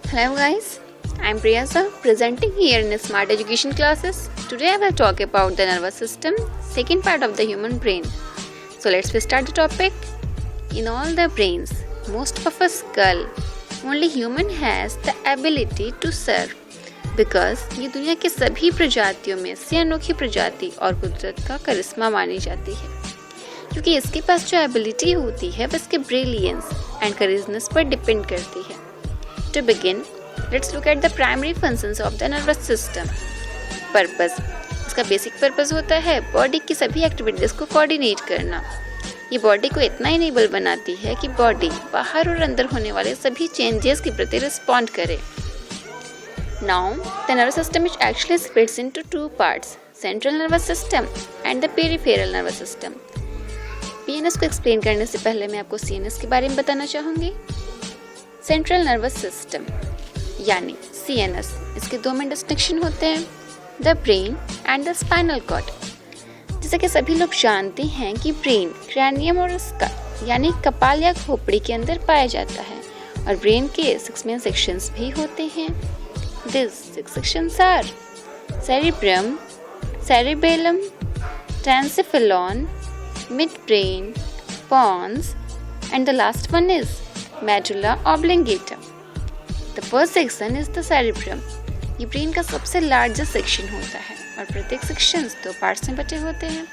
Hello guys, I'm Priyasa presenting here in Smart Education classes. Today I will talk about the nervous system, second part of the human brain. So let's start the topic. In all the brains, most of a skull, only human has the ability to serve. Because ये दुनिया के सभी प्रजातियों में से अनोखी प्रजाति और कुदरत का करिश्मा मानी जाती है, क्योंकि इसके पास जो एबिलिटी होती है वह इसके ब्रिलियंस एंड करेजनेस पर डिपेंड करती है. To begin, let's look at the primary functions of the nervous system. Purpose. इसका बेसिक पर्पस होता है बॉडी की सभी एक्टिविटीज़ को कोऑर्डिनेट करना. ये बॉडी को इतना इनेबल बनाती है कि बॉडी बाहर और अंदर होने वाले सभी चेंजेस के प्रति रिस्पॉन्ड करे. Now, the nervous system is actually splits into two parts, central nervous system and the peripheral nervous system. PNS को एक्सप्लेन करने से पहले मैं आपको CNS के बारे में बताना चाहूँगी. सेंट्रल नर्वस सिस्टम यानी CNS, इसके दो मेन डिस्टिंक्शन होते हैं, the brain and the spinal cord. जैसे कि सभी लोग जानते हैं कि ब्रेन क्रैनियम और स्कल यानी कपाल या खोपड़ी के अंदर पाया जाता है और ब्रेन के 6 मेन सेक्शंस भी होते हैं. This 6 sections are cerebrum, cerebellum, ट्रांसिफिलॉन, midbrain, pons, and the last one is medulla oblongata. The first section is the cerebrum. ये ब्रेन का सबसे लार्जेस्ट सेक्शन होता है और प्रत्येक सेक्शन 2 पार्ट्स में बटे होते हैं,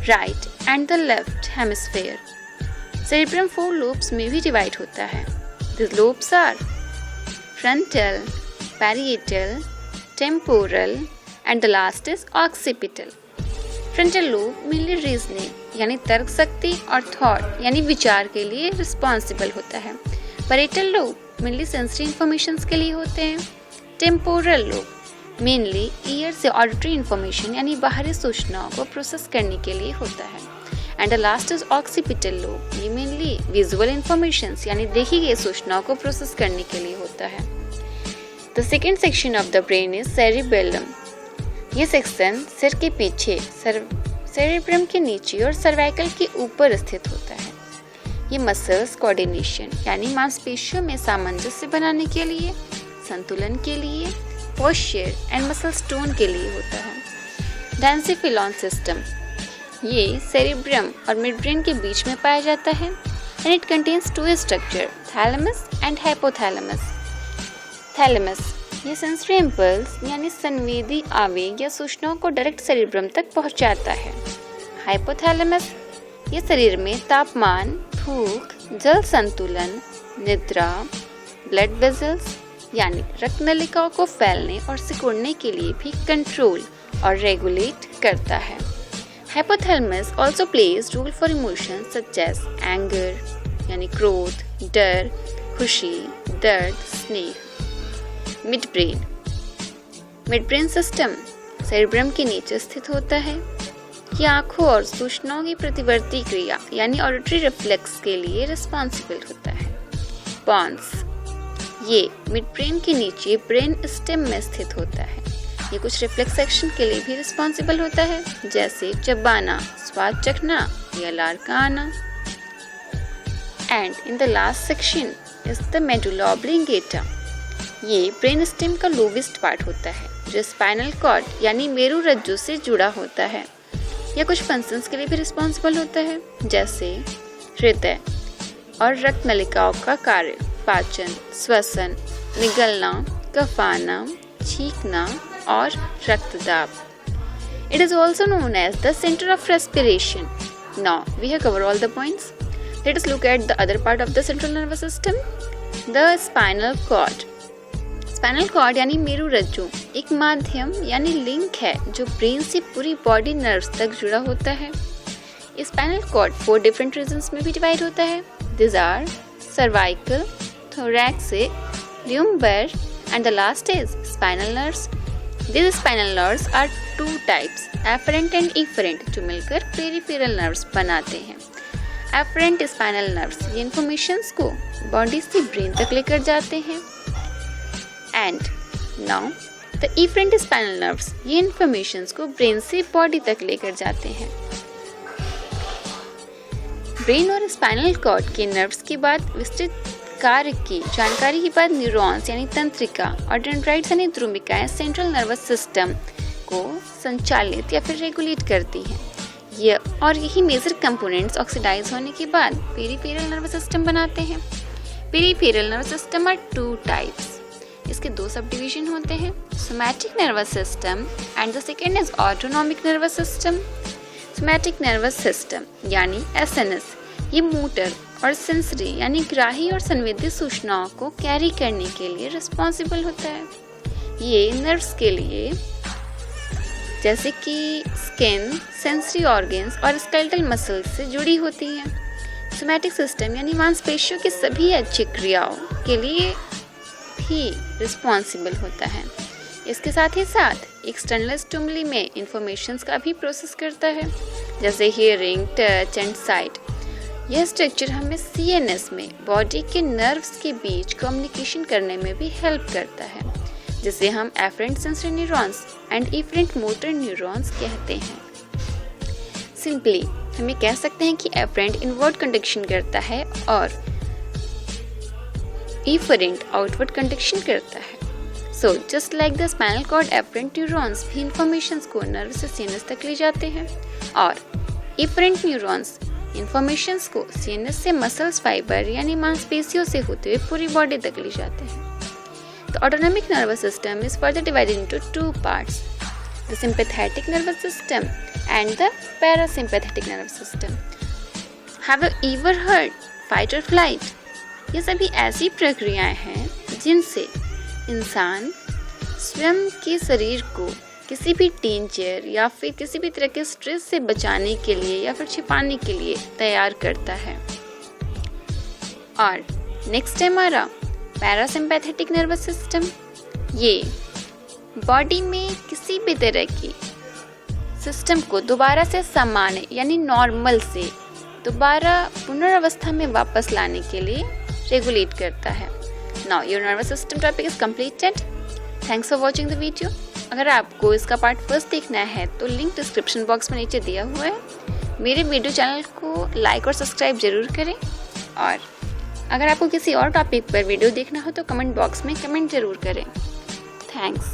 right and the left hemisphere. Cerebrum 4 lobes में भी डिवाइड होता है. These lobes are frontal, parietal, temporal and the last is occipital. Frontal lobe mainly reasoning यानी तर्क शक्ति और थॉट यानी विचार के लिए रिस्पॉन्सिबल होता है. Parietal lobe mainly sensory informations के लिए होते हैं. टेम्पोरल लोब मेनली ईयर से ऑडिटरी इंफॉर्मेशन यानी बाहरी सूचनाओं को प्रोसेस करने के लिए होता है. And the last is occipital lobe, ये मेनली विजुअल इंफॉर्मेशंस यानी देखी गई सूचनाओं को प्रोसेस करने के लिए होता है. The second section of the brain is cerebellum. ये सेक्शन सिर के पीछे सेरिब्रम के नीचे और सर्वाइकल के ऊपर स्थित होता है. ये मसल्स कोऑर्डिनेशन यानी मांसपेशियों में सामंजस्य बनाने के लिए, संतुलन के लिए, पोस्चर एंड मसल टोन के लिए होता है. ट्रांसिफिलॉन सिस्टम ये सेरिब्रम और मिड ब्रेन के बीच में पाया जाता है and it contains 2 structure, thalamus and hypothalamus. Thalamus ये सेंसरी इम्पल्स यानी संवेदी आवेग या सूचनाओं को डायरेक्ट सेरिब्रम तक पहुंचाता है. हाइपोथैलेमस ये शरीर में तापमान, भूख, जल संतुलन, निद्रा, ब्लड वेजल्स यानी रक्त नलिकाओं को फैलने और सिकुड़ने के लिए भी कंट्रोल और रेगुलेट करता है. Hypothalamus also plays role for emotions such as anger यानी क्रोध, डर, खुशी, दर्द, स्नेह. मिड ब्रेन सिस्टम सेरिब्रम के नीचे स्थित होता है. ये आंखों और सूचनाओं की प्रतिवर्ती क्रिया यानी ऑडिटरी रिफ्लेक्स के लिए रिस्पॉन्सिबल होता है. पॉन्स ये मिड ब्रेन के नीचे ब्रेन स्टेम में स्थित होता है. ये कुछ रिफ्लेक्स एक्शन के लिए भी रिस्पॉन्सिबल होता है, जैसे चबाना, स्वाद चखना या लार का आना. And in the last section is the medulla oblongata. ये ब्रेन स्टेम का लोवेस्ट पार्ट होता है जो स्पाइनल कॉर्ड यानी मेरु रज्जु से जुड़ा होता है. यह कुछ फंक्शंस के लिए भी रिस्पॉन्सिबल होता है, जैसे हृदय और रक्त नलिकाओं का कार्य, पाचन, श्वसन, निगलना, कफाना, छींकना और रक्तदाब. It is also known as the center of respiration. Now we have covered all the points. Let us look at the other part of the central nervous system, the spinal cord. Spinal cord यानी मेरु रज्जु एक माध्यम यानी link है जो brain से पूरी बॉडी नर्व्स तक जुड़ा होता है. स्पाइनल कॉर्ड 4 डिफरेंट रीजन्स में भी डिवाइड होता है. This are cervical, thoracic, lumbar and the last is spinal nerves. These spinal nerves are 2 types, afferent and efferent, जो मिलकर peripheral nerves बनाते हैं. afferent spinal nerves ये इंफॉर्मेशंस को बॉडी से ब्रेन तक लेकर जाते हैं. And now the efferent spinal nerves ये इंफॉर्मेशंस को ब्रेन से बॉडी तक लेकर जाते हैं. ब्रेन और स्पाइनल कॉर्ड के नर्व्स के बाद विस्तृत कार्य की जानकारी के बाद न्यूरॉन्स यानी तंत्रिका और डेंड्राइट्स यानी ध्रुमिकाएं सेंट्रल नर्वस सिस्टम को संचालित या फिर रेगुलेट करती हैं। यही मेजर कंपोनेंट्स ऑक्सीडाइज होने के बाद पेरिफेरल नर्वस सिस्टम बनाते हैं। Peripheral nervous system are 2 types. इसके 2 सब डिवीजन होते हैं, somatic nervous system and the second is autonomic nervous system. Somatic nervous system यानी एसएनएस ये मोटर और सेंसरी यानी ग्राही और संवेदी सूचनाओं को कैरी करने के लिए रिस्पॉन्सिबल होता है। ये नर्व्स के लिए जैसे कि स्किन, सेंसरी ऑर्गन्स और स्केलेटल मसल्स से जुड़ी होती है। सोमैटिक सिस्टम यानी मांसपेशियों की सभी ऐच्छिक क्रियाओं के लिए भी रिस्पॉन्सिबल होता है। इसके साथ ही साथ एक्सटर्नल स्टिमुली में इंफॉर्मेशंस का भी प्रोसेस करता है, जैसे हियरिंग, टच एंड साइट। यह स्ट्रक्चर हमें सीएनएस में बॉडी के नर्व्स के बीच कम्युनिकेशन करने में भी हेल्प करता है, जिसे हम afferent sensory neurons and efferent motor neurons कहते हैं। सिंपली हम ये कह सकते हैं कि एफरेंट इनवर्ड कंडक्शन करता है और इफरेंट आउटवर्ड कंडक्शन करता है। So just like the spinal cord, afferent neurons भी इंफॉर्मेशंस को नर्व से सीएनएस तक ले जाते हैं और इफरेंट न्यूरॉन्स इंफॉर्मेशंस को सीएनएस से मसल्स फाइबर यानी मांसपेशियों से होते हुए पूरी बॉडी तक ले जाते हैं। The autonomic nervous system is further divided into 2 parts, the sympathetic nervous system and the parasympathetic nervous system. Have you ever heard fight or flight? ये सभी ऐसी प्रक्रियाएं हैं जिनसे इंसान स्वयं के शरीर को किसी भी डेंजर या फिर किसी भी तरह के स्ट्रेस से बचाने के लिए या फिर छिपाने के लिए तैयार करता है। और नेक्स्ट है हमारा पैरासिम्पैथेटिक नर्वस सिस्टम। ये बॉडी में किसी भी तरह की सिस्टम को दोबारा से सामान्य यानी नॉर्मल से दोबारा पुनर्वस्था में वापस लाने के लिए रेगुलेट करता है। Now your nervous system topic is completed. Thanks for watching the video. अगर आपको इसका पार्ट फर्स्ट देखना है तो लिंक डिस्क्रिप्शन बॉक्स में नीचे दिया हुआ है। मेरे वीडियो चैनल को लाइक और सब्सक्राइब जरूर करें और अगर आपको किसी और टॉपिक पर वीडियो देखना हो तो कमेंट बॉक्स में कमेंट जरूर करें। थैंक्स।